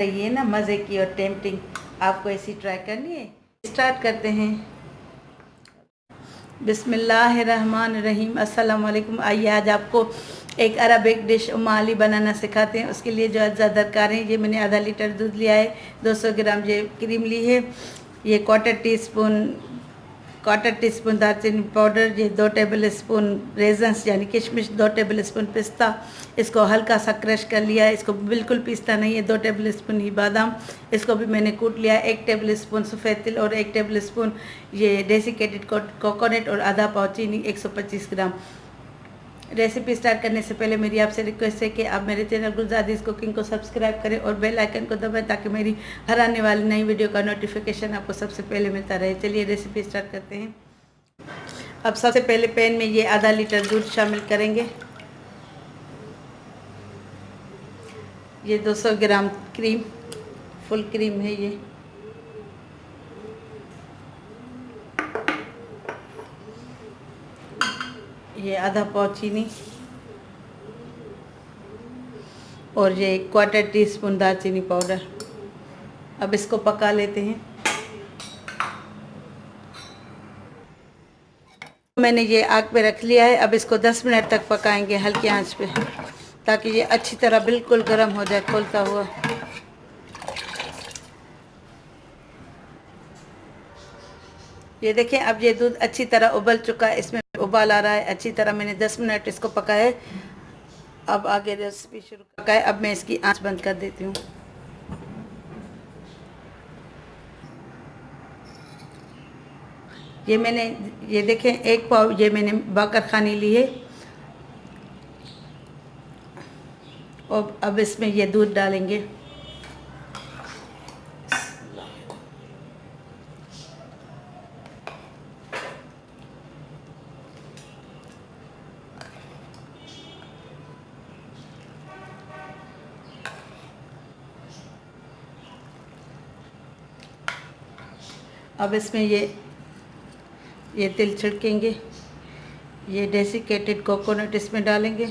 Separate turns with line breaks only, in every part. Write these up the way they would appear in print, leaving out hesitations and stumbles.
ये ना मज़े की और टेम्पटिंग, आपको ऐसी ट्राई करनी है। स्टार्ट करते हैं। बिस्मिल्लाहिर्रहमानिर्रहीम, अस्सलाम वालेकुम। आइए आज आपको एक अरबिक डिश उमाली बनाना सिखाते हैं। उसके लिए जो अज्जा दरकार है, ये मैंने आधा लीटर दूध लिया है, 200 ग्राम ये क्रीम ली है, ये क्वार्टर टी स्पून दालचीनी पाउडर, ये 2 टेबल स्पून रेजन्स यानी किशमिश, 2 टेबल स्पून पिस्ता, इसको हल्का सा क्रश कर लिया है, इसको बिल्कुल पीसता नहीं है। 2 टेबल स्पून ही बादाम, इसको भी मैंने कूट लिया है। 1 टेबल स्पून सफ़ेद तिल और 1 टेबल स्पून ये डेसिकेटेड कोकोनट और आधा पाव चीनी, 125 ग्राम। रेसिपी स्टार्ट करने से पहले मेरी आपसे रिक्वेस्ट है कि आप मेरे चैनल गुलजादीज़ कुकिंग को सब्सक्राइब करें और बेल आइकन को दबाएं ताकि मेरी हर आने वाली नई वीडियो का नोटिफिकेशन आपको सबसे पहले मिलता रहे। चलिए रेसिपी स्टार्ट करते हैं। अब सबसे पहले पैन में ये आधा लीटर दूध शामिल करेंगे। ये 200 ग्राम क्रीम, फुल क्रीम है ये आधा पाव चीनी और ये क्वार्टर टी स्पून दालचीनी पाउडर। अब इसको पका लेते हैं। मैंने ये आग पे रख लिया है। अब इसको 10 मिनट तक पकाएंगे हल्की आंच पे, ताकि ये अच्छी तरह बिल्कुल गर्म हो जाए खोलता हुआ। ये देखें, अब ये दूध अच्छी तरह उबल चुका है, इसमें उबाल आ रहा है अच्छी तरह। मैंने 10 मिनट इसको पकाया है। अब आगे रेसिपी शुरू पकाए। अब मैं इसकी आंच बंद कर देती हूँ। ये देखें, 1 पाव ये मैंने बाकर खानी ली है और अब इसमें ये दूध डालेंगे। अब इसमें ये तिल छिड़केंगे, ये डेसिकेटेड कोकोनट इसमें डालेंगे,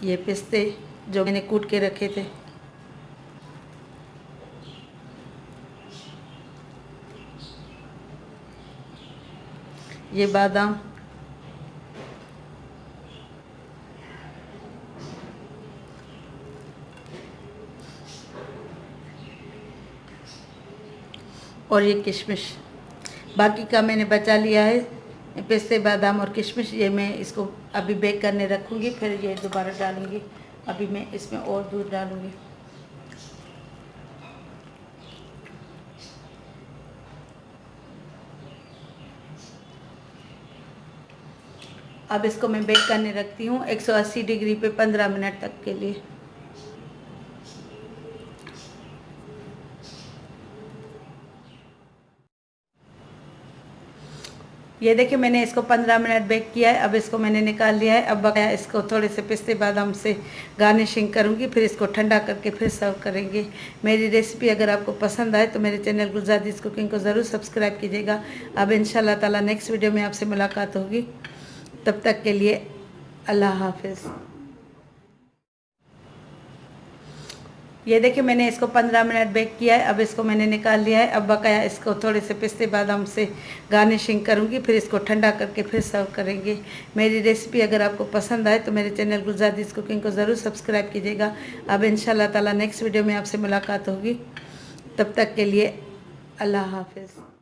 ये पिस्ते जो मैंने कूट के रखे थे, ये बादाम, और ये किशमिश। बाकी का मैंने बचा लिया है पिस्ते, बादाम और किशमिश। ये मैं इसको अभी बेक करने रखूँगी, फिर ये दोबारा डालूँगी। अभी मैं इसमें और दूध डालूँगी। अब इसको मैं बेक करने रखती हूँ 180 डिग्री पे 15 मिनट तक के लिए। ये देखिए, मैंने इसको 15 मिनट बेक किया है। अब इसको मैंने निकाल लिया है। अब बकाया इसको थोड़े से पिस्ते बादाम से गार्निशिंग करूँगी, फिर इसको ठंडा करके फिर सर्व करेंगे। मेरी रेसिपी अगर आपको पसंद आए तो मेरे चैनल गुलजादीज़ कुकिंग को ज़रूर सब्सक्राइब कीजिएगा। अब इंशाल्लाह ताला नेक्स्ट वीडियो में आपसे मुलाकात होगी। तब तक के लिए अल्लाह हाफिज़। ये देखिए, मैंने इसको 15 मिनट बेक किया है। अब इसको मैंने निकाल लिया है। अब बकाया इसको थोड़े से पिस्ते बादाम से गार्निशिंग करूँगी, फिर इसको ठंडा करके फिर सर्व करेंगे। मेरी रेसिपी अगर आपको पसंद आए तो मेरे चैनल गुलजादीज़ कुकिंग को ज़रूर सब्सक्राइब कीजिएगा। अब इंशाल्लाह ताला नेक्स्ट वीडियो में आपसे मुलाकात होगी। तब तक के लिए अल्लाह हाफिज़।